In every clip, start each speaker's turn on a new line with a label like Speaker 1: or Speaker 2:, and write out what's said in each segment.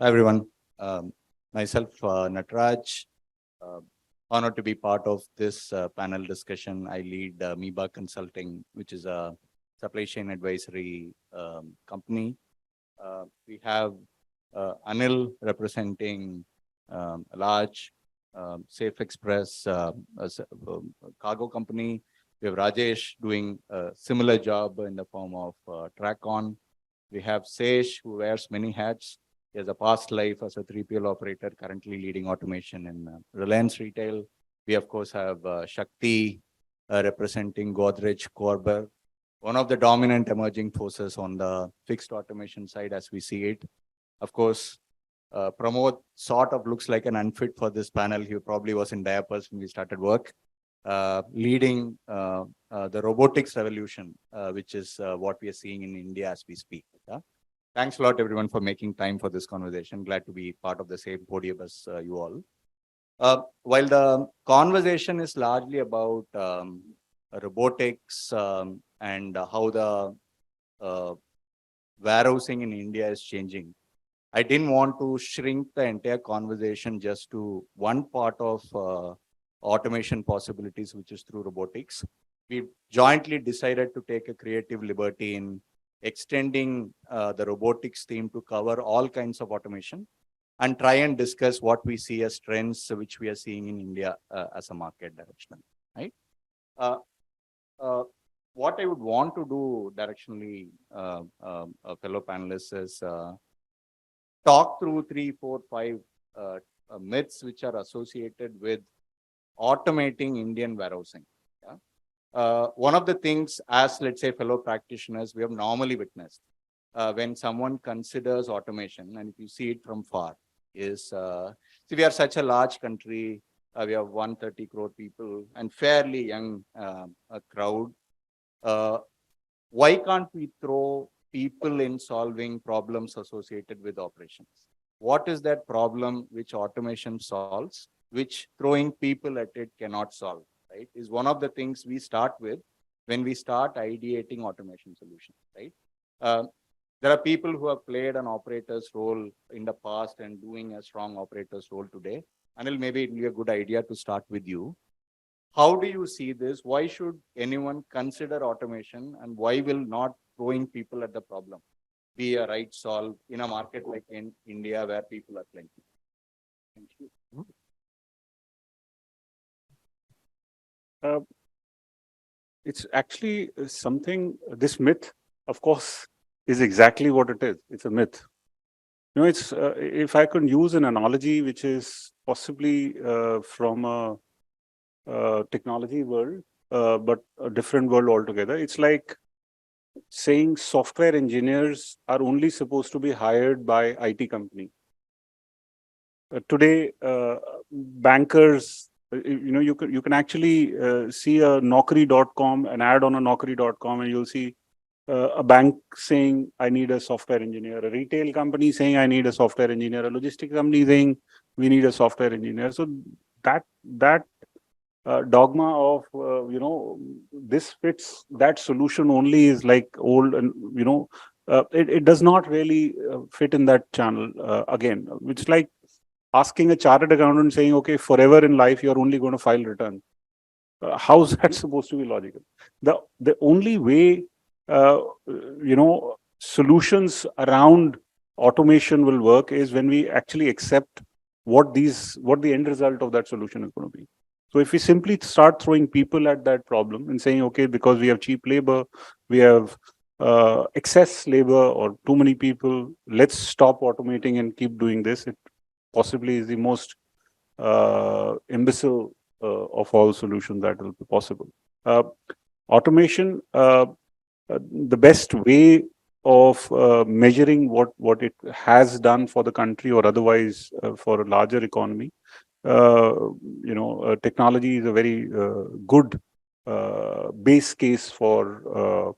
Speaker 1: Hi everyone. Myself, Nataraj, uh, honored to be part of this panel discussion. I lead Miebach Consulting, which is a supply chain advisory company. We have Anil representing a large Safe Express cargo company. We have Rajesh doing a similar job in the form of Trackon. We have Sesh, who wears many hats. He has a past life as a 3PL operator, currently leading automation in Reliance Retail. We, of course, have Shakti representing Godrej, Koerber, one of the dominant emerging forces on the fixed automation side as we see it. Of course, Pramod sort of looks like an unfit for this panel. He probably was in diapers when we started work, leading the robotics revolution, which is what we are seeing in India as we speak. Yeah? Thanks a lot, everyone, for making time for this conversation. Glad to be part of the same podium as you all. While the conversation is largely about robotics and how the warehousing in India is changing, I didn't want to shrink the entire conversation just to one part of automation possibilities, which is through robotics. We jointly decided to take a creative liberty in extending the robotics theme to cover all kinds of automation and try and discuss what we see as trends which we are seeing in India as a market direction. Right? What I would want to do directionally, fellow panelists, is talk through 3, 4, 5 myths which are associated with automating Indian warehousing. Yeah? One of the things, as let's say fellow practitioners, we have normally witnessed when someone considers automation, and if you see it from far, is see, we are such a large country. We have 130 crore people and fairly young crowd. Why can't we throw people in solving problems associated with operations? What is that problem which automation solves, which throwing people at it cannot solve, right? Is one of the things we start with when we start ideating automation solutions, right? There are people who have played an operator's role in the past and doing a strong operator's role today. Anil, maybe it will be a good idea to start with you. How do you see this? Why should anyone consider automation, and why will not throwing people at the problem be a right solve in a market like in India where people are plenty? Thank you.
Speaker 2: It's actually something, this myth, of course, is exactly what it is. It's a myth. You know, it's if I could use an analogy which is possibly from a technology world, but a different world altogether. It's like saying software engineers are only supposed to be hired by IT company. Today, bankers, you can actually see a Naukri.com, an ad on a Naukri.com, and you'll see a bank saying, I need a software engineer, a retail company saying, I need a software engineer, a logistic company saying, we need a software engineer. So that dogma of, this fits that solution only is like old, and, it does not really fit in that channel again, which is like asking a chartered accountant saying, okay, forever in life, you're only going to file return. How's that supposed to be logical? The only way, solutions around automation will work is when we actually accept what the end result of that solution is going to be. So if we simply start throwing people at that problem and saying, okay, because we have cheap labor, we have excess labor or too many people, let's stop automating and keep doing this. It possibly is the most imbecile of all solutions that will be possible. Automation, the best way of measuring what it has done for the country or otherwise for a larger economy, technology is a very good base case for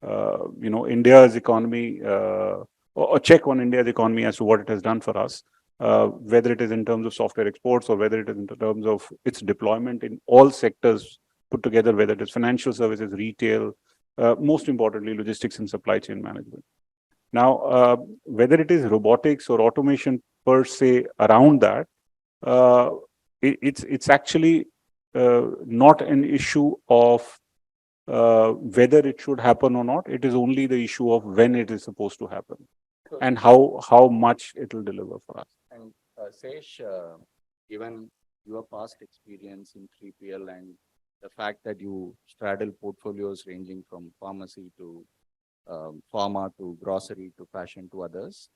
Speaker 2: India's economy, or check on India's economy as to what it has done for us, whether it is in terms of software exports or whether it is in terms of its deployment in all sectors put together, whether it is financial services, retail, most importantly, logistics and supply chain management. Now, whether it is robotics or automation per se around that, uh, it's actually not an issue of whether it should happen or not. It is only the issue of when it is supposed to happen and how much it will deliver for us.
Speaker 1: And Sesh, given your past experience in 3PL and the fact that you straddle portfolios ranging from pharmacy to pharma to grocery to fashion to others,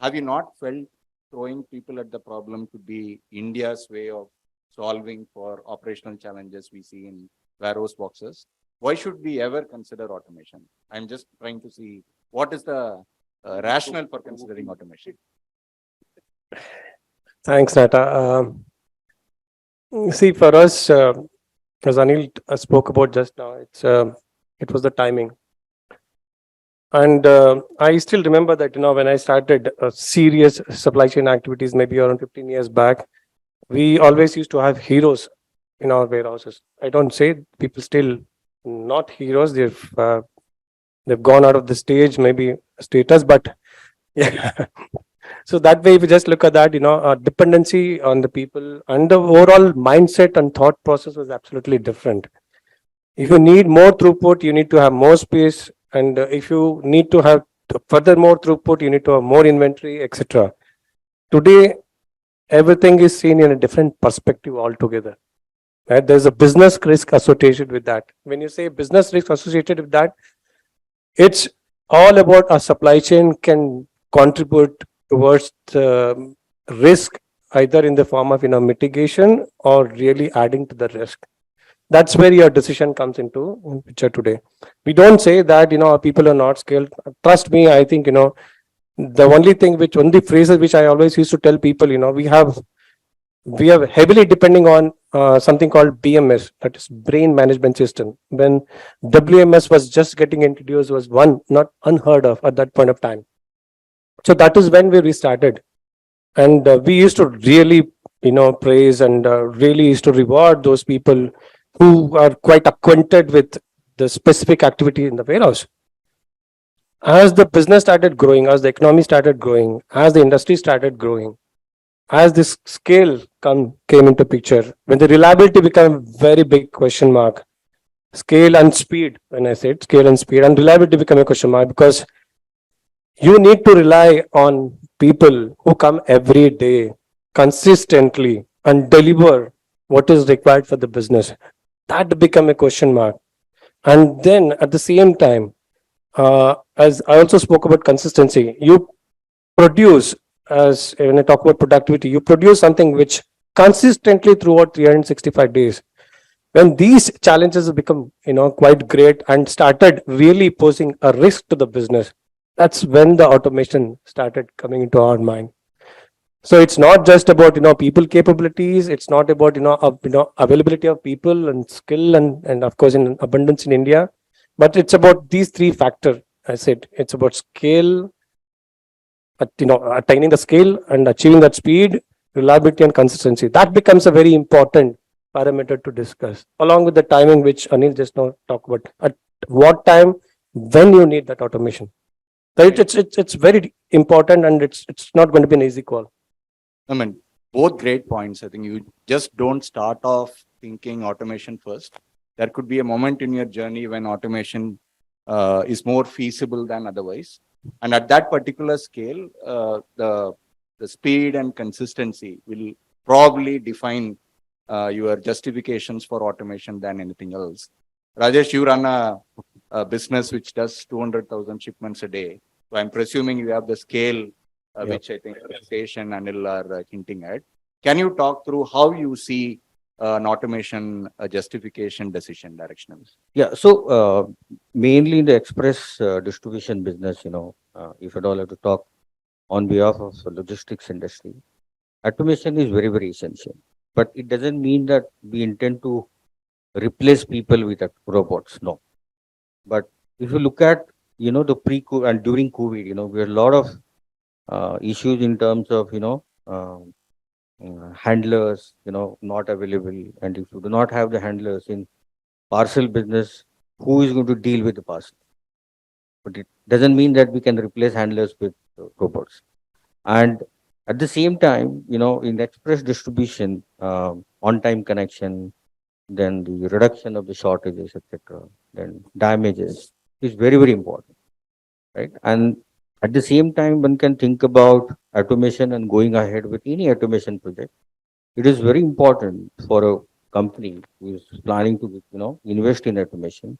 Speaker 1: have you not felt throwing people at the problem could be India's way of solving for operational challenges we see in warehouse boxes? Why should we ever consider automation? I'm just trying to see what is the rationale for considering automation.
Speaker 3: Thanks, Nata. See, for us, as Anil spoke about just now, it was the timing. And I still remember that, when I started serious supply chain activities, maybe around 15 years back, we always used to have heroes in our warehouses. I don't say people still not heroes. They've gone out of the stage, maybe status, but yeah. So that way, if you just look at that, dependency on the people and the overall mindset and thought process was absolutely different. If you need more throughput, you need to have more space. And if you need to have further more throughput, you need to have more inventory, etc. Today, everything is seen in a different perspective altogether. Right? There's a business risk associated with that. When you say business risk associated with that, it's all about our supply chain can contribute towards the risk either in the form of mitigation or really adding to the risk. That's where your decision comes into picture today. We don't say that our people are not skilled. Trust me, I think the only phrases which I always used to tell people, we are heavily depending on something called BMS, that is brain management system. When WMS was just getting introduced, was one not unheard of at that point of time. So that is when we restarted, and we used to really praise and really used to reward those people who are quite acquainted with the specific activity in the warehouse. As the business started growing, as the economy started growing, as the industry started growing, as this scale came into picture, when the reliability became a very big question mark, scale and speed, when I said scale and speed and reliability become a question mark, because you need to rely on people who come every day consistently and deliver what is required for the business. That become a question mark. And then at the same time, as I also spoke about consistency, you produce, as when I talk about productivity, you produce something which consistently throughout 365 days. When these challenges have become quite great and started really posing a risk to the business, that's when the automation started coming into our mind. So it's not just about people capabilities. It's not about availability of people and skill and of course in abundance in India, but it's about these three factors. I said it's about scale, attaining the scale and achieving that speed, reliability and consistency. That becomes a very important parameter to discuss, along with the timing which Anil just now talked about. At what time, when you need that automation. So it's very important, and it's not going to be an easy call.
Speaker 1: I mean, both great points. I think you just don't start off thinking automation first. There could be a moment in your journey when automation is more feasible than otherwise. And at that particular scale, the speed and consistency will probably define your justifications for automation than anything else. Rajesh, you run a business which does 200,000 shipments a day. So I'm presuming you have the scale which I think Sesh and Anil are hinting at. Can you talk through how you see an automation justification decision directional?
Speaker 4: Yeah, so mainly in the express distribution business, if at all I have to talk on behalf of the logistics industry, automation is very, very essential. But it doesn't mean that we intend to replace people with robots. No. But if you look at, the pre-COVID and during COVID, we had a lot of issues in terms of, handlers, not available. And if you do not have the handlers in parcel business, who is going to deal with the parcel? But Doesn't mean that we can replace handlers with robots. And at the same time, in express distribution, on-time connection, then the reduction of the shortages, etc., then damages is very, very important, right? And at the same time, one can think about automation and going ahead with any automation project. It is very important for a company who is planning to, invest in automation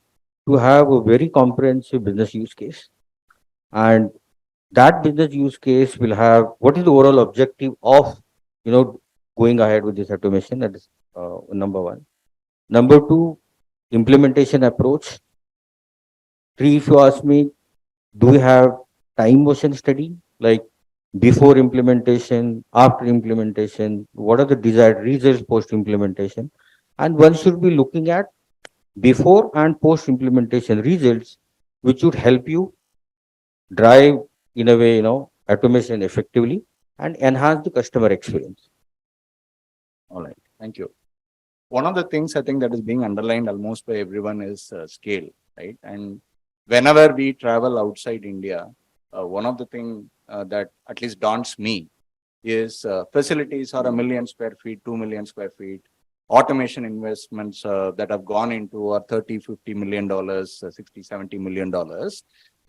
Speaker 4: to have a very comprehensive business use case. And that business use case will have what is the overall objective of, going ahead with this automation. That is number one. Number two, implementation approach. Three, if you ask me, do we have time motion study? Like before implementation, after implementation, what are the desired results post implementation? And one should be looking at before and post implementation results, which would help you drive in a way, automation effectively and enhance the customer experience.
Speaker 1: All right, thank you. One of the things I think that is being underlined almost by everyone is scale, right? And whenever we travel outside India, one of the things that at least daunts me is facilities are 1 million square feet, 2 million square feet. Automation investments that have gone into are $30-50 million, $60-70 million.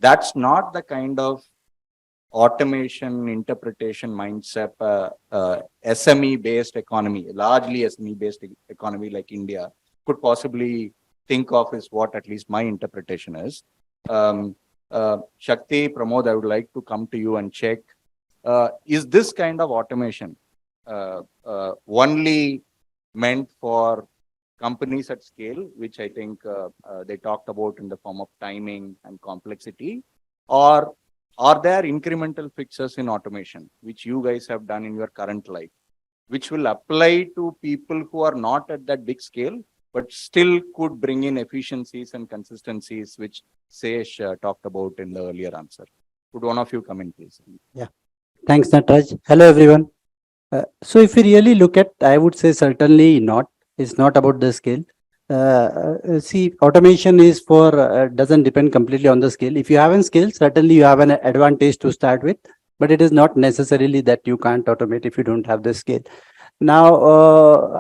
Speaker 1: That's not the kind of automation interpretation mindset, SME based economy, largely SME based economy like India could possibly think of is what at least my interpretation is. Shakti, Pramod, I would like to come to you and check, is this kind of automation only meant for companies at scale, which I think they talked about in the form of timing and complexity, or are there incremental fixes in automation, which you guys have done in your current life, which will apply to people who are not at that big scale, but still could bring in efficiencies and consistencies, which Sesh talked about in the earlier answer? Could one of you come in, please?
Speaker 5: Yeah. Thanks, Nataraj. Hello, everyone. So if you really look at, I would say certainly not. It's not about the scale. See, automation is for, doesn't depend completely on the scale. If you have a scale, certainly you have an advantage to start with, but it is not necessarily that you can't automate if you don't have the scale. Now,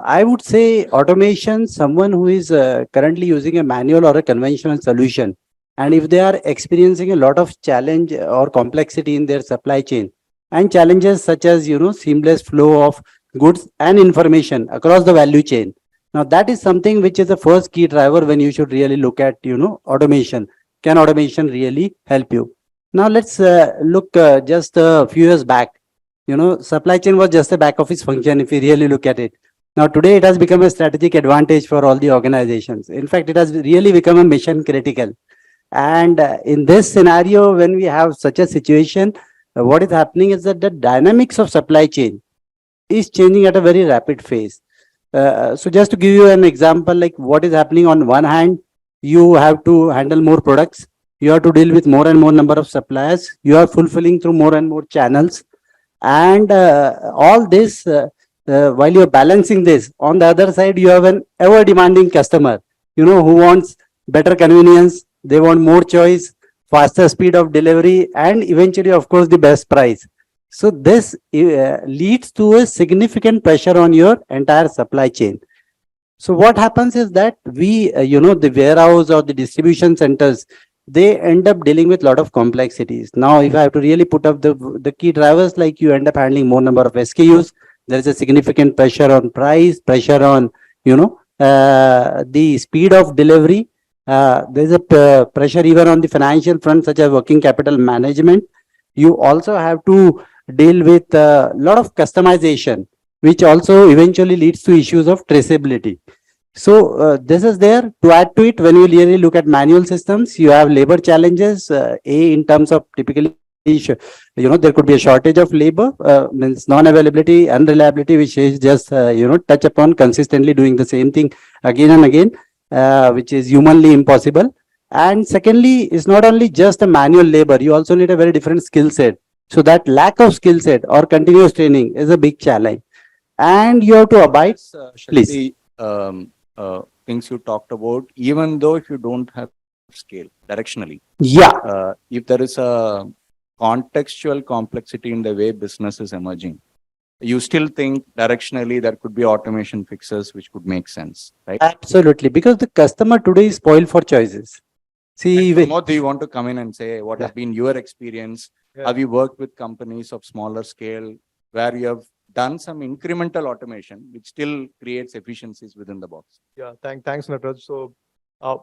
Speaker 5: I would say automation, someone who is currently using a manual or a conventional solution, and if they are experiencing a lot of challenge or complexity in their supply chain, and challenges such as, seamless flow of goods and information across the value chain. Now, that is something which is the first key driver when you should really look at, automation. Can automation really help you? Now, let's look just a few years back. Supply chain was just a back office function if you really look at it. Now, today it has become a strategic advantage for all the organizations. In fact, it has really become a mission critical. And in this scenario, when we have such a situation, what is happening is that the dynamics of supply chain is changing at a very rapid phase. So just to give you an example, like what is happening on one hand, you have to handle more products. You have to deal with more and more number of suppliers. You are fulfilling through more and more channels. And all this, while you're balancing this, on the other side, you have an ever demanding customer, who wants better convenience. They want more choice, faster speed of delivery, and eventually, of course, the best price. So this leads to a significant pressure on your entire supply chain. So what happens is that we, the warehouse or the distribution centers, they end up dealing with a lot of complexities. Now, if I have to really put up the key drivers, like you end up handling more number of SKUs, there is a significant pressure on price, pressure on, the speed of delivery. There's a pressure even on the financial front, such as working capital management. You also have to deal with a lot of customization, which also eventually leads to issues of traceability. So this is there. To add to it, when you really look at manual systems, you have labor challenges, in terms of typically, there could be a shortage of labor, means non-availability, unreliability, which is just, touch upon consistently doing the same thing again and again, which is humanly impossible. And secondly, it's not only just a manual labor, you also need a very different skill set. So that lack of skill set or continuous training is a big challenge. And you have to abide.
Speaker 1: Shakti, things you talked about, even though if you don't have scale directionally.
Speaker 5: Yeah,
Speaker 1: If there is a contextual complexity in the way business is emerging, you still think directionally there could be automation fixes which could make sense, right?
Speaker 5: absolutely. Because the customer today is spoiled for choices. See,
Speaker 1: Pramod, do you want to come in and say what
Speaker 5: Yeah.
Speaker 1: has been your experience?
Speaker 6: Yeah.
Speaker 1: Have you worked with companies of smaller scale where you have done some incremental automation which still creates efficiencies within the box?
Speaker 6: Yeah, thanks, Nataraj. So,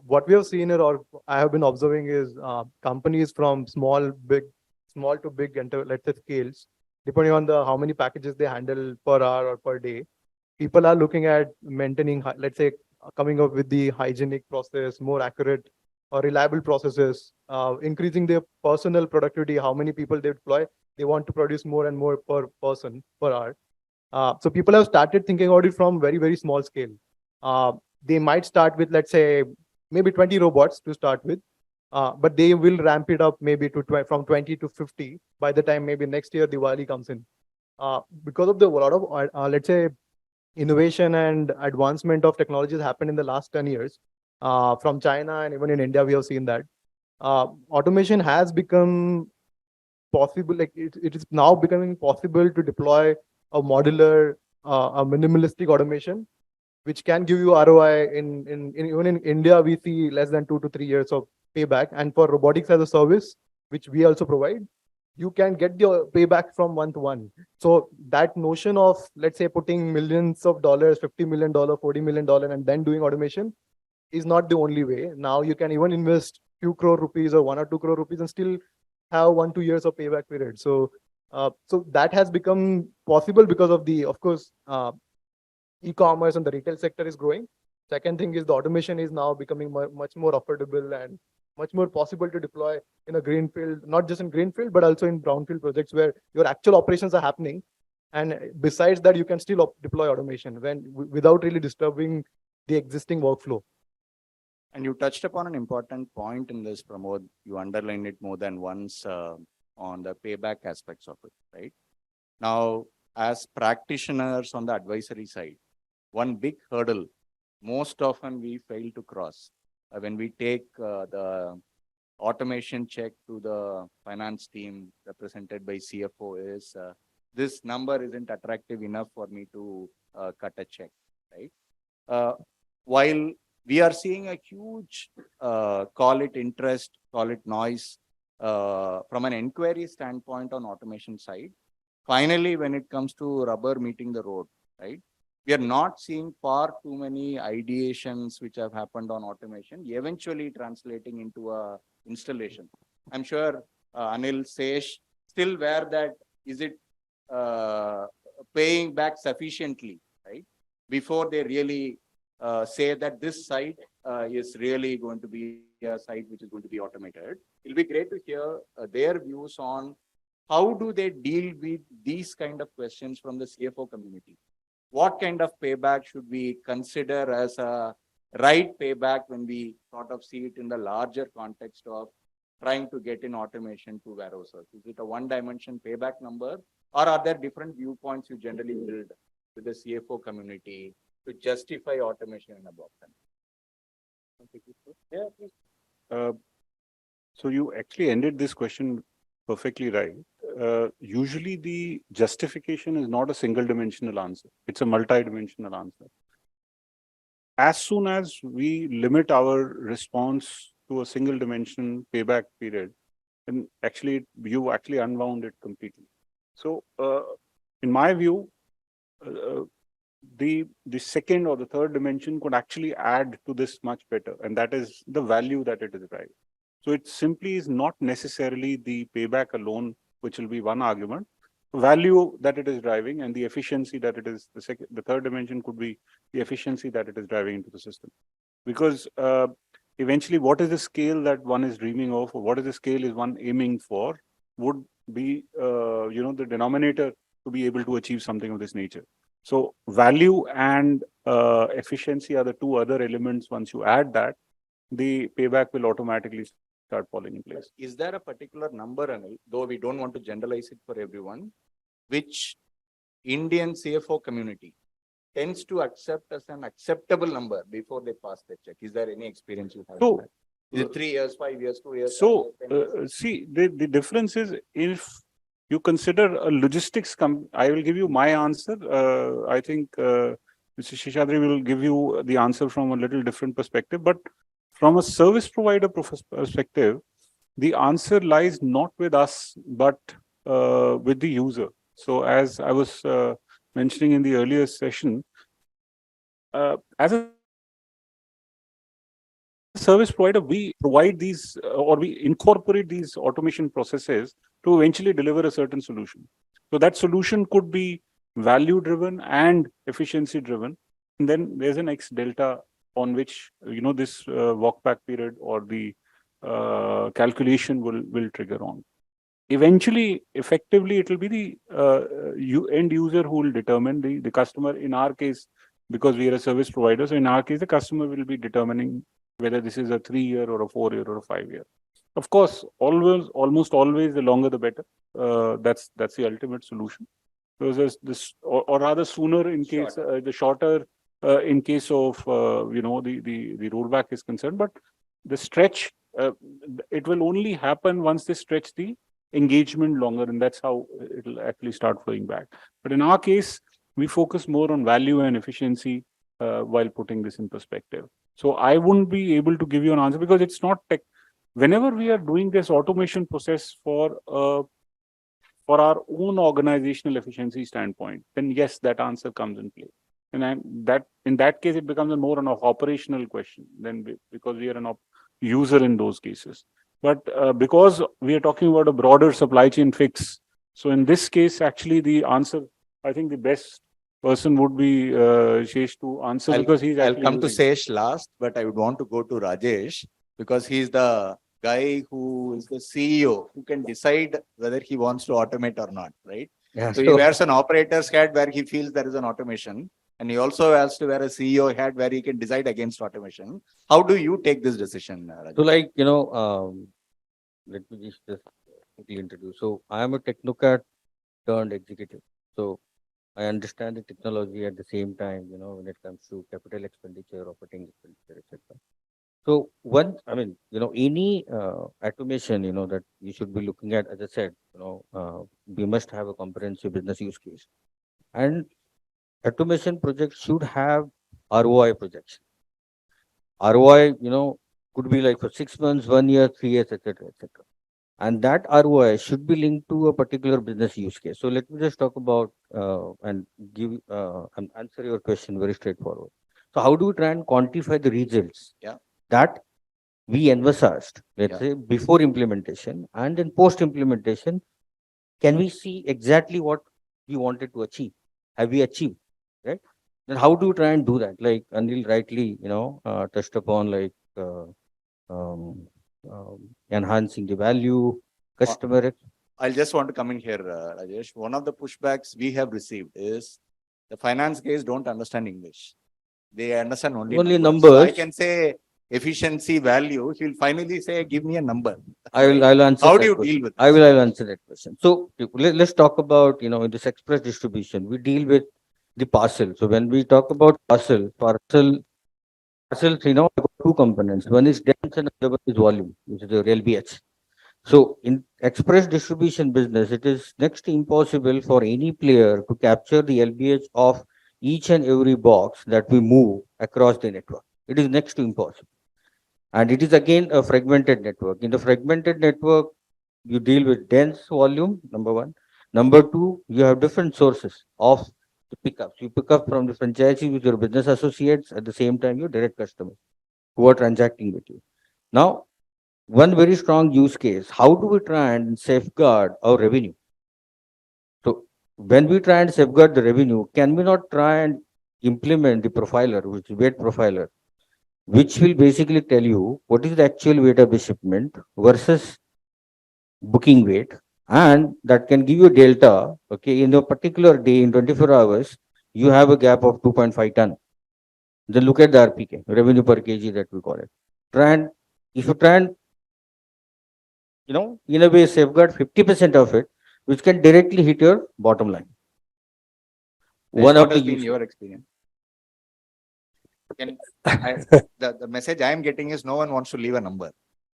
Speaker 6: what we have seen here, or I have been observing, is companies from small to big, let's say scales, depending on the how many packages they handle per hour or per day. People are looking at maintaining, let's say, coming up with the hygienic process, more accurate or reliable processes, increasing their personal productivity. How many people they deploy? They want to produce more and more per person per hour. So people have started thinking about it from very, very small scale. They might start with, let's say, maybe 20 robots to start with, but they will ramp it up maybe to from 20 to 50 by the time maybe next year Diwali comes in. Because of the lot of, let's say, innovation and advancement of technologies happened in the last 10 years from China, and even in India, we have seen that. Automation has become possible, like it is now becoming possible to deploy a modular, a minimalistic automation, which can give you ROI in even in India, we see less than 2 to 3 years of payback. And for robotics as a service, which we also provide, you can get the payback from month one. So that notion of, let's say, putting millions of dollars, $50 million, $40 million, and then doing automation is not the only way. Now you can even invest few crore rupees or 1 or 2 crore rupees and still have 1 2 years of payback period. So so that has become possible because of the, of course, e-commerce and the retail sector is growing. Second thing is the automation is now becoming much more affordable and much more possible to deploy in a greenfield, not just in greenfield, but also in brownfield projects where your actual operations are happening. And besides that, you can still deploy automation without really disturbing the existing workflow.
Speaker 1: And you touched upon an important point in this, Pramod. You underlined it more than once on the payback aspects of it, right? Now, as practitioners on the advisory side, one big hurdle most often we fail to cross when we take the automation check to the finance team represented by CFO is this number isn't attractive enough for me to cut a check, right? While we are seeing a huge, call it interest, call it noise, from an inquiry standpoint on automation side. Finally, when it comes to rubber meeting the road, right? We are not seeing far too many ideations which have happened on automation, eventually translating into a installation. I'm sure Anil, Sesh, still where that, is it paying back sufficiently, right? Before they really say that this site is really going to be a site which is going to be automated. It'll be great to hear their views on how do they deal with these kind of questions from the CFO community. What kind of payback should we consider as a right payback when we sort of see it in the larger context of trying to get in automation to warehouses? Is it a one-dimension payback number, or are there different viewpoints you generally build with the CFO community to justify automation in a box? Yeah, please.
Speaker 2: So you actually ended this question perfectly right. Usually the justification is not a single dimensional answer. It's a multi-dimensional answer. As soon as we limit our response to a single dimension payback period, then actually you actually unwound it completely. So in my view, the second or the third dimension could actually add to this much better, and that is the value that it is driving. So it simply is not necessarily the payback alone, which will be one argument. Value that it is driving and the efficiency that it is, the third dimension could be the efficiency that it is driving into the system. Because eventually what is the scale that one is dreaming of, or what is the scale is one aiming for, would be the denominator to be able to achieve something of this nature. So value and efficiency are the two other elements. Once you add that, the payback will automatically start falling in place.
Speaker 1: Is there a particular number, Anil, though we don't want to generalize it for everyone, which Indian CFO community tends to accept as an acceptable number before they pass the check? Is there any experience you have?
Speaker 2: So
Speaker 1: Is it 3 years, 5 years, 2 years?
Speaker 2: So,
Speaker 1: 5 years, 10 years?
Speaker 2: see, the difference is if you consider a logistics I will give you my answer. I think Mr. Sheshadri will give you the answer from a little different perspective. But from a service provider perspective, the answer lies not with us, but with the user. So, as I was mentioning in the earlier session, as a service provider, we provide these or we incorporate these automation processes to eventually deliver a certain solution. So that solution could be value driven and efficiency driven. And then there's an X delta on which, this walk back period or the calculation will trigger on. Eventually, effectively, it will be the end user who will determine the customer. In our case, because we are a service provider, so in our case, the customer will be determining whether this is a 3-year or a 4-year or a 5-year. Of course, almost always, the longer the better. That's the ultimate solution. So there's this, or rather sooner in case the shorter in case of the rollback is concerned. But the stretch, it will only happen once they stretch the engagement longer, and that's how it will actually start flowing back. But in our case, we focus more on value and efficiency while putting this in perspective. So I wouldn't be able to give you an answer because it's not tech. Whenever we are doing this automation process for our own organizational efficiency standpoint, then yes, that answer comes in play. And in that case, it becomes more an operational question than because we are an user in those cases. But because we are talking about a broader supply chain fix, so in this case, actually, the answer, I think the best person would be Shesh to answer because he's
Speaker 1: I'll
Speaker 2: actually
Speaker 1: come to
Speaker 2: using it.
Speaker 1: Sesh last, but I would want to go to Rajesh because he's the guy who is the CEO who can decide whether he wants to automate or not, right?
Speaker 4: Yeah,
Speaker 1: So he wears an operator's hat where he feels there is an automation, and he also has to wear a CEO hat where he can decide against automation. How do you take this decision, Rajesh?
Speaker 4: So let me just quickly introduce. So I am a technocrat turned executive. So I understand the technology at the same time, when it comes to capital expenditure, operating expenditure, etc. So any automation, that you should be looking at, as I said, we must have a comprehensive business use case. And automation projects should have ROI projection. ROI, could be like for 6 months, 1 year, 3 years, etc., etc. And that ROI should be linked to a particular business use case. So let me just talk about and give and answer your question very straightforward. So how do we try and quantify the results that we envisaged, let's say, before implementation, and then post implementation? Can we see exactly what we wanted to achieve? Have we achieved, right? Then how do you try and do that? Like Anil rightly, touched upon, like enhancing the value, customer.
Speaker 1: I'll just want to come in here, Rajesh. One of the pushbacks we have received is the finance guys don't understand English. They understand only numbers. So I can say efficiency, value. He'll finally say, "Give me a number."
Speaker 4: I'll answer.
Speaker 1: How do you deal with this?
Speaker 4: I'll answer that question. So let's talk about, in this express distribution, we deal with the parcel. So when we talk about parcels, two components. One is dense and the other is volume, which is your LBH. So in express distribution business, it is next to impossible for any player to capture the LBH of each and every box that we move across the network. It is next to impossible. And it is again a fragmented network. In the fragmented network, you deal with dense volume, number one. Number two, you have different sources of the pickups. You pick up from the franchisee with your business associates, at the same time your direct customers who are transacting with you. Now, one very strong use case, how do we try and safeguard our revenue? So when we try and safeguard the revenue, can we not try and implement the profiler, which is weight profiler, which will basically tell you what is the actual weight of the shipment versus booking weight, and that can give you delta. Okay, in a particular day, in 24 hours, you have a gap of 2.5 ton. Then look at the RPK, revenue per kg, that we call it. If you try and, in a way, safeguard 50% of it, which can directly hit your bottom line.
Speaker 1: What has been your experience? The message I am getting is no one wants to leave a number.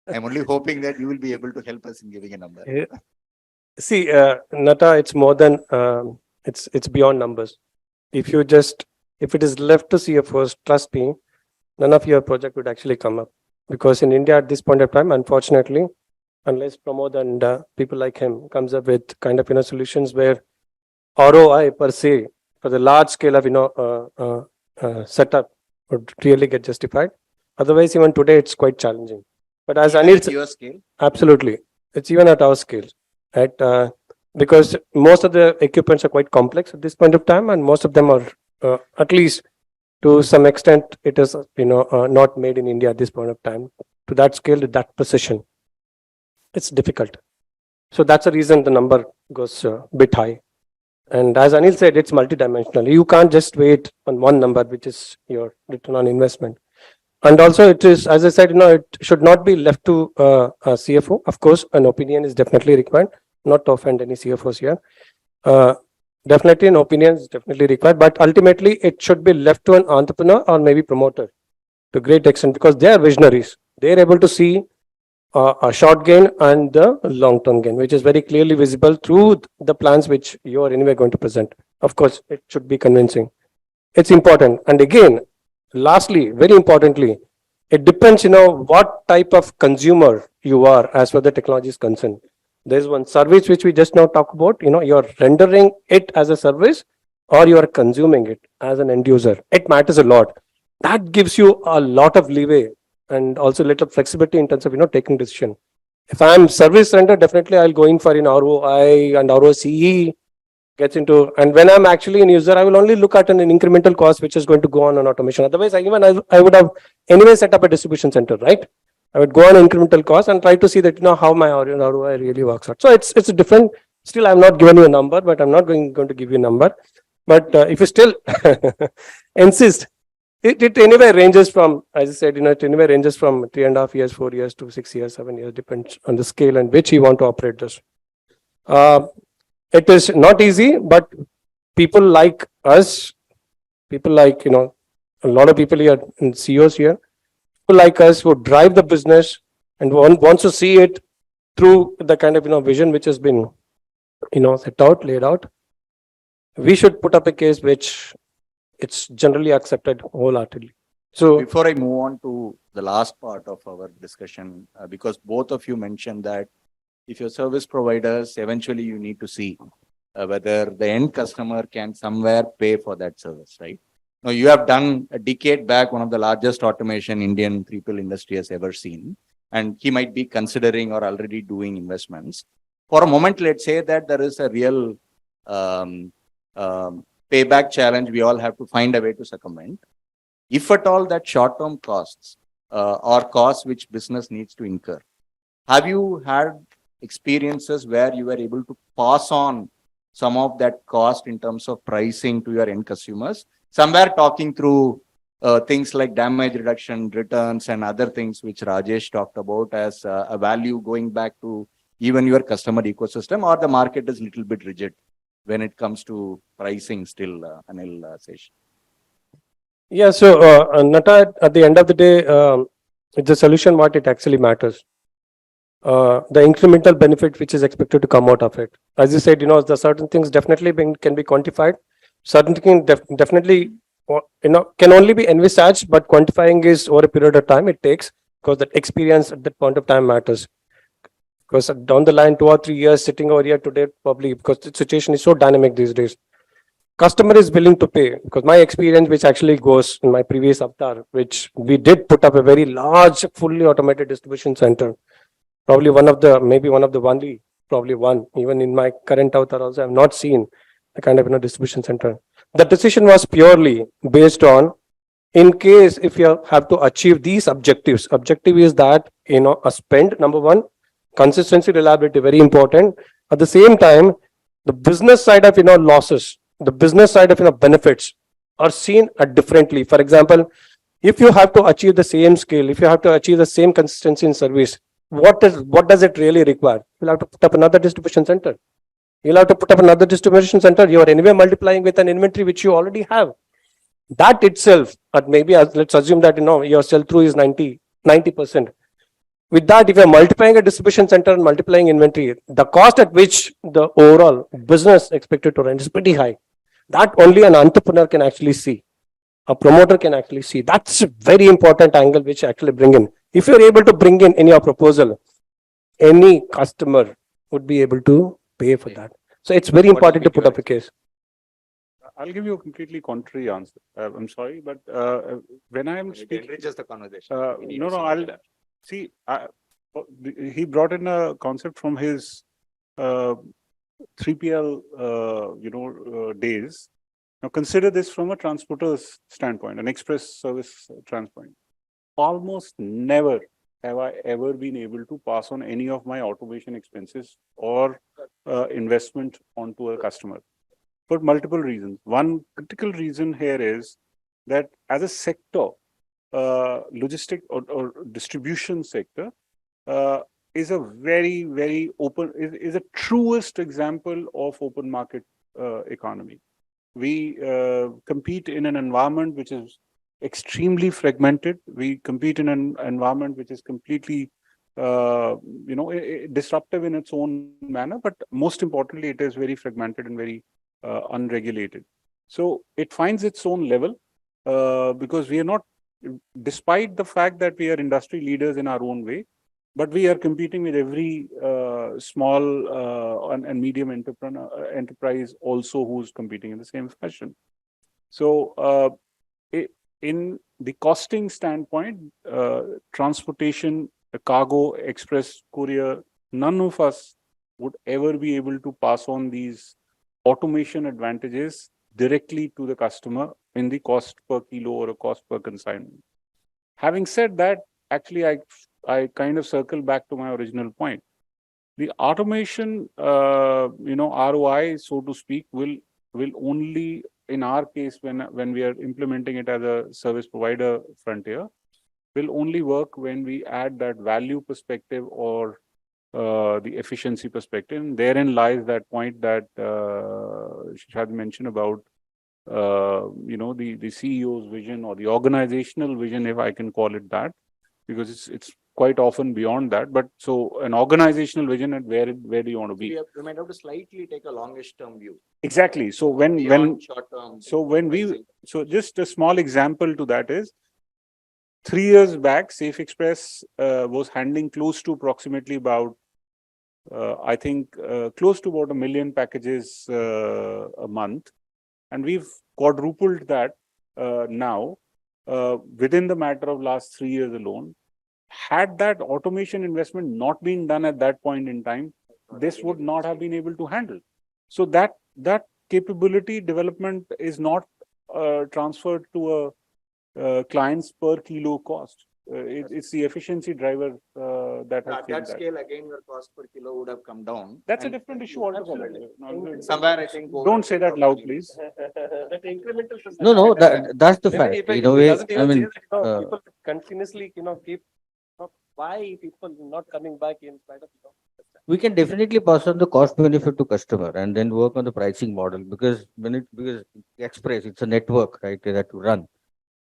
Speaker 1: I'm only hoping that you will be able to help us in giving a number.
Speaker 3: Yeah. See, Nata, it's more than, it's beyond numbers. If it is left to CFOs, trust me, none of your project would actually come up. Because in India at this point of time, unfortunately, unless Pramod and people like him comes up with kind of, solutions where ROI per se for the large scale of, setup would really get justified. Otherwise, even today, it's quite challenging. But as
Speaker 1: Even
Speaker 3: Anil
Speaker 1: at
Speaker 3: said,
Speaker 1: your scale.
Speaker 3: absolutely, it's even at our scale, right? Because most of the equipments are quite complex at this point of time, and most of them are, at least to some extent, it is, not made in India at this point of time. To that scale, to that precision, it's difficult. So that's the reason the number goes a bit high. And as Anil said, it's multidimensional. You can't just wait on one number, which is your return on investment. And also it is, as I said, it should not be left to a CFO. Of course, an opinion is definitely required, not to offend any CFOs here. Definitely an opinion is definitely required, but ultimately it should be left to an entrepreneur or maybe promoter to a great extent, because they are visionaries. They are able to see a short gain and the long-term gain, which is very clearly visible through the plans which you are anyway going to present. Of course, it should be convincing. It's important. And again, lastly, very importantly, it depends, what type of consumer you are as far as the technology is concerned. There's one service which we just now talked about, you're rendering it as a service or you are consuming it as an end user. It matters a lot. That gives you a lot of leeway and also a little flexibility in terms of, taking decision. If I'm service render, definitely I'll go in for an ROI and ROCE gets into, and when I'm actually an user, I will only look at an incremental cost which is going to go on automation. Otherwise, I would have anyway set up a distribution center, right? I would go on incremental cost and try to see that, how my ROI really works out. So it's a different, still I'm not giving you a number, but I'm not going to give you a number. But if you still insist, it anyway ranges from, as I said, it anyway ranges from 3.5 years, 4 years to 6 years, 7 years, depends on the scale and which you want to operate this. It is not easy, but people like us, people like, a lot of people here, and CEOs here, people like us who drive the business and wants to see it through the kind of, vision which has been, set out, laid out. We should put up a case which it's generally accepted wholeheartedly. So
Speaker 1: Before I move on to the last part of our discussion, because both of you mentioned that if you're service providers, eventually you need to see whether the end customer can somewhere pay for that service, right? Now, you have done a decade back one of the largest automation Indian 3PL industry has ever seen, and he might be considering or already doing investments. For a moment, let's say that there is a real payback challenge. We all have to find a way to circumvent. If at all that short-term costs or costs which business needs to incur, have you had experiences where you were able to pass on some of that cost in terms of pricing to your end consumers? Somewhere talking through things like damage reduction, returns, and other things which Rajesh talked about as a value going back to even your customer ecosystem, or the market is a little bit rigid when it comes to pricing still, Anil, Sesh?
Speaker 3: yeah, so Nata, at the end of the day, it's a solution what it actually matters. The incremental benefit which is expected to come out of it. As you said, the certain things definitely can be quantified. Certain things definitely, can only be envisaged, but quantifying is over a period of time it takes, because that experience at that point of time matters. Because down the line, 2 or 3 years sitting over here today, probably because the situation is so dynamic these days, customer is willing to pay. Because my experience, which actually goes in my previous avatar, which we did put up a very large, fully automated distribution center. Probably maybe one of the only, probably one, even in my current avatar also, I have not seen the kind of, distribution center. The decision was purely based on, in case if you have to achieve these objective is that, a spend, number one, consistency, reliability, very important. At the same time, the business side of, losses, the business side of, benefits are seen differently. For example, if you have to achieve the same scale, if you have to achieve the same consistency in service, what does it really require? You'll have to put up another distribution center. You'll have to put up another distribution center. You are anyway multiplying with an inventory which you already have. That itself, maybe let's assume that, your sell through is 90%. With that, if you're multiplying a distribution center and multiplying inventory, the cost at which the overall business expected to run is pretty high. That only an entrepreneur can actually see. A promoter can actually see. That's a very important angle which actually bring in. If you're able to bring in your proposal, any customer would be able to pay for that. So it's very important to put up a case.
Speaker 2: I'll give you a completely contrary answer. I'm sorry, but when I'm
Speaker 1: It
Speaker 2: speaking,
Speaker 1: enriches the conversation. We need
Speaker 2: no,
Speaker 1: to
Speaker 2: no,
Speaker 1: see
Speaker 2: I'll
Speaker 1: that.
Speaker 2: see. He brought in a concept from his 3PL, days. Now consider this from a transporter's standpoint, an express service standpoint. Almost never have I ever been able to pass on any of my automation expenses or investment onto a customer for multiple reasons. One critical reason here is that as a sector, logistic or distribution sector is a very, very open, is a truest example of open market economy. We compete in an environment which is extremely fragmented. We compete in an environment which is completely, disruptive in its own manner. But most importantly, it is very fragmented and very unregulated. So it finds its own level because we are not, despite the fact that we are industry leaders in our own way, but we are competing with every small and medium enterprise also who's competing in the same fashion. So in the costing standpoint, transportation, cargo, express, courier, none of us would ever be able to pass on these automation advantages directly to the customer in the cost per kilo or a cost per consignment. Having said that, actually, I kind of circle back to my original point. The automation, ROI, so to speak, will only, in our case, when we are implementing it as a service provider frontier, will only work when we add that value perspective or the efficiency perspective. And therein lies that point that Sheshadri mentioned about, the CEO's vision or the organizational vision, if I can call it that, because it's quite often beyond that. But so an organizational vision and where do you want to be?
Speaker 1: We might have to slightly take a longish term view.
Speaker 2: Exactly. So when
Speaker 1: Short term.
Speaker 2: so just a small example to that is 3 years back, Safe Express was handling close to approximately about close to about 1 million packages a month, and we've quadrupled that now within the matter of last 3 years alone. Had that automation investment not been done at that point in time, this would not have been able to handle. So that capability development is not transferred to a client's per kilo cost. It's the efficiency driver that has
Speaker 1: At that
Speaker 2: changed that.
Speaker 1: scale, again, your cost per kilo would have come down.
Speaker 2: That's a
Speaker 1: And
Speaker 2: different issue altogether.
Speaker 1: somewhere, I think.
Speaker 2: Don't say that loud, please.
Speaker 3: That incremental
Speaker 4: No, that's the
Speaker 3: Maybe
Speaker 4: fact.
Speaker 3: if
Speaker 4: In a
Speaker 3: it
Speaker 4: way,
Speaker 3: doesn't
Speaker 4: I
Speaker 3: even
Speaker 4: mean,
Speaker 3: say that, people continuously, keep, why people not coming back in spite of,
Speaker 4: we can definitely pass on the cost benefit to customer and then work on the pricing model, because because Express, it's a network, right, that you run.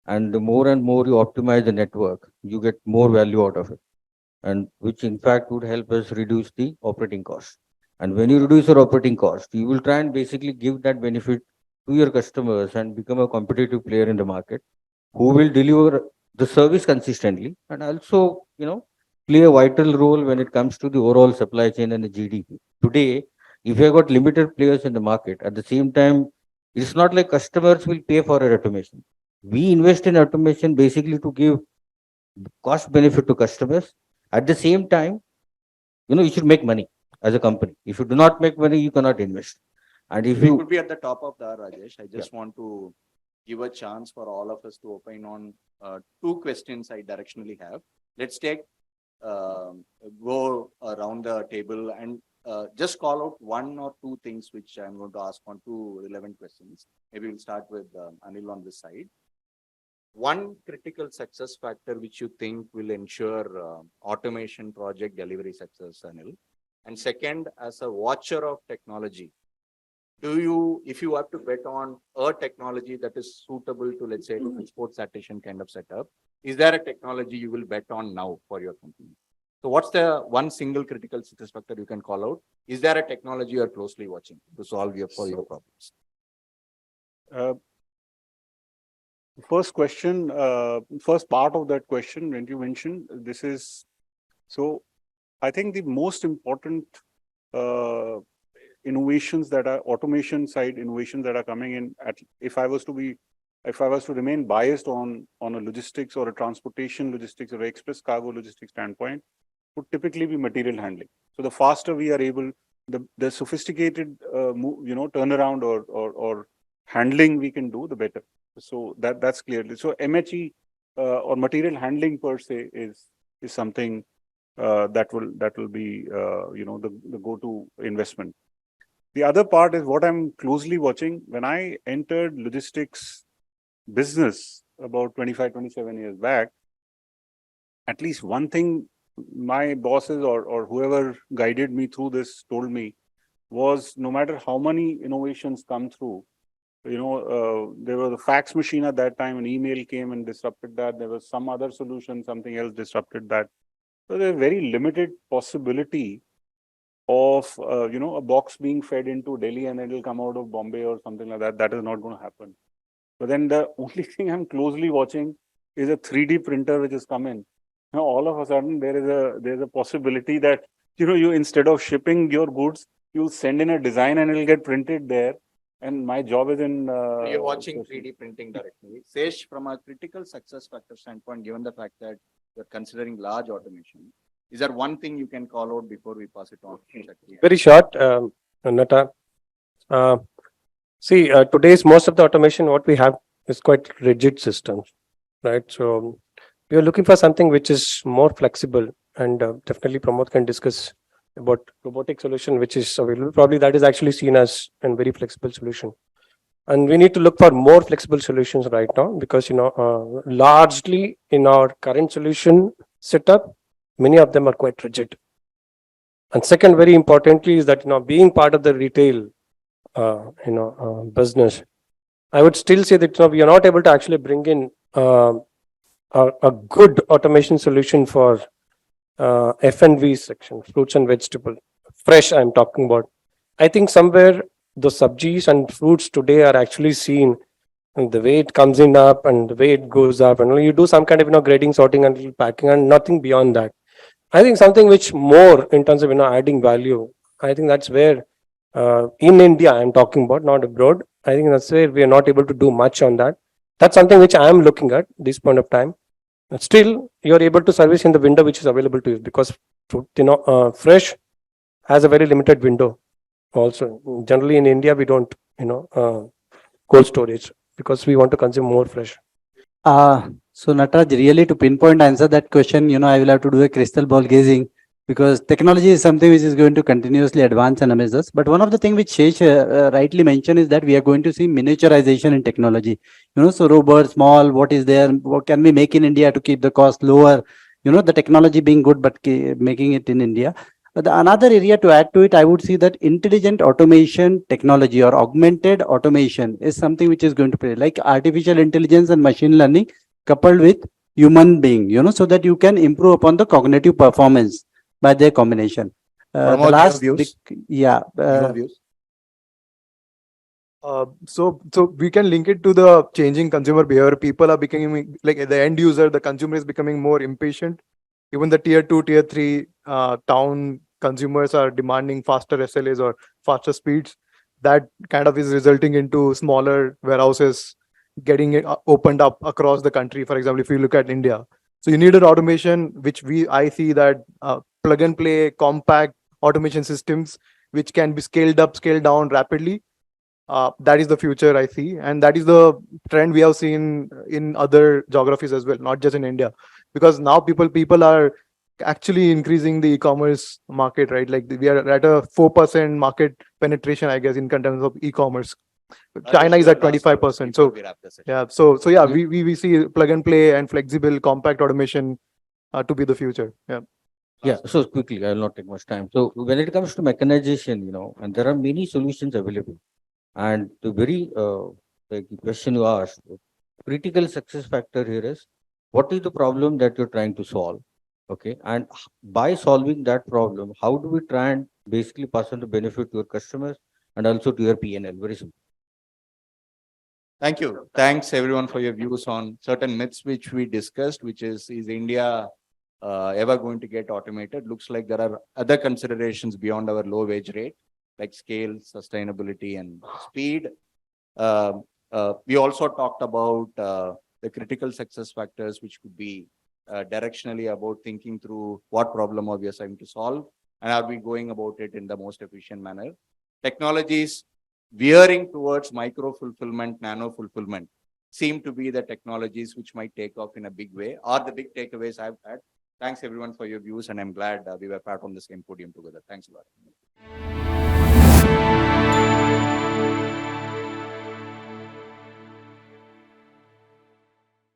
Speaker 4: And the more and more you optimize the network, you get more value out of it. And which in fact would help us reduce the operating cost. And when you reduce your operating cost, you will try and basically give that benefit to your customers and become a competitive player in the market who will deliver the service consistently and also, play a vital role when it comes to the overall supply chain and the GDP. Today, if you have got limited players in the market, at the same time, it's not like customers will pay for our automation. We invest in automation basically to give cost benefit to customers. At the same time, you should make money as a company. If you do not make money, you cannot invest. And if
Speaker 1: We
Speaker 4: you
Speaker 1: could be at the top of the hour, Rajesh. I just want to give a chance for all of us to opine on two questions I directionally have. Let's go around the table and just call out one or two things which I'm going to ask on two relevant questions. Maybe we'll start with Anil on this side. One critical success factor which you think will ensure automation project delivery success, Anil. And second, as a watcher of technology, if you have to bet on a technology that is suitable to, let's say, transport station kind of setup, is there a technology you will bet on now for your company? So what's the one single critical success factor you can call out? Is there a technology you are closely watching to solve your problems?
Speaker 2: First question, first part of that question, when you mentioned this is, so I think the most important innovations that are automation side innovations that are coming in if I was to remain biased on a logistics or a transportation logistics or express cargo logistics standpoint, would typically be material handling. So the faster we are able, the sophisticated turnaround or handling we can do, the better. So that's clearly, so MHE or material handling per se is something that will be the go-to investment. The other part is what I'm closely watching. When I entered logistics business about 25, 27 years back, at least one thing my bosses or whoever guided me through this told me was, no matter how many innovations come through, there was a fax machine at that time, an email came and disrupted that. There was some other solution, something else disrupted that. So there's very limited possibility of, a box being fed into Delhi and it'll come out of Bombay or something like that. That is not going to happen. But then the only thing I'm closely watching is a 3D printer which has come in. Now, all of a sudden, there's a possibility that, you instead of shipping your goods, you send in a design and it'll get printed there. And my job is in.
Speaker 1: So you're watching 3D printing directly. Sesh, from a critical success factor standpoint, given the fact that you're considering large automation, is there one thing you can call out before we pass it on?
Speaker 3: Very short, Nata. Today's most of the automation, what we have is quite rigid systems, right? So we are looking for something which is more flexible, and definitely Pramod can discuss about robotic solution, which is available. Probably that is actually seen as a very flexible solution. And we need to look for more flexible solutions right now because, largely in our current solution setup, many of them are quite rigid. And second, very importantly, is that, being part of the retail, business, I would still say that, we are not able to actually bring in a good automation solution for F&V section, fruits and vegetable, fresh I'm talking about. I think somewhere the subsies and fruits today are actually seen, and the way it comes in up and the way it goes up, and you do some kind of grading, sorting and packing and nothing beyond that. I think something which more in terms of adding value, I think that's where in India I'm talking about, not abroad. I think that's where we are not able to do much on that. That's something which I am looking at this point of time. Still, you're able to service in the window which is available to you, because fresh has a very limited window. Also, generally in India we don't, cold storage because we want to consume more fresh.
Speaker 5: So Nataraj, really to pinpoint answer that question, I will have to do a crystal ball gazing, because technology is something which is going to continuously advance and amaze us. But one of the things which Shesh rightly mentioned is that we are going to see miniaturization in technology. So robot, small, what is there, what can we make in India to keep the cost lower? The technology being good, but making it in India. But another area to add to it, I would see that intelligent automation technology or augmented automation is something which is going to play, like artificial intelligence and machine learning coupled with human being, so that you can improve upon the cognitive performance by their combination. The last,
Speaker 1: views?
Speaker 5: yeah.
Speaker 1: Your views?
Speaker 6: So we can link it to the changing consumer behavior. People are becoming, like the end user, the consumer is becoming more impatient. Even the tier 2, tier 3 town consumers are demanding faster SLAs or faster speeds. That kind of is resulting into smaller warehouses getting it opened up across the country. For example, if you look at India, so you need an automation, which I see that plug and play, compact automation systems, which can be scaled up, scaled down rapidly. That is the future I see, and that is the trend we have seen in other geographies as well, not just in India, because now people are actually increasing the e-commerce market, right? Like we are at a 4% market penetration, I guess, in terms of e-commerce. China is at 25%. So yeah, so yeah, we see plug and play and flexible compact automation to be the future. Yeah.
Speaker 4: Yeah, so quickly, I will not take much time. So when it comes to mechanization, and there are many solutions available. And the very the question you asked, critical success factor here is, what is the problem that you're trying to solve? Okay, and by solving that problem, how do we try and basically pass on the benefit to your customers and also to your P&L? Very simple.
Speaker 1: Thank you. Thanks everyone for your views on certain myths which we discussed, which is India ever going to get automated? Looks like there are other considerations beyond our low wage rate, like scale, sustainability, and speed. We also talked about the critical success factors, which could be directionally about thinking through what problem are we assigned to solve and are we going about it in the most efficient manner. Technologies veering towards micro fulfillment, nano fulfillment seem to be the technologies which might take off in a big way, are the big takeaways I've had. Thanks everyone for your views, and I'm glad we were part on the same podium together. Thanks a lot.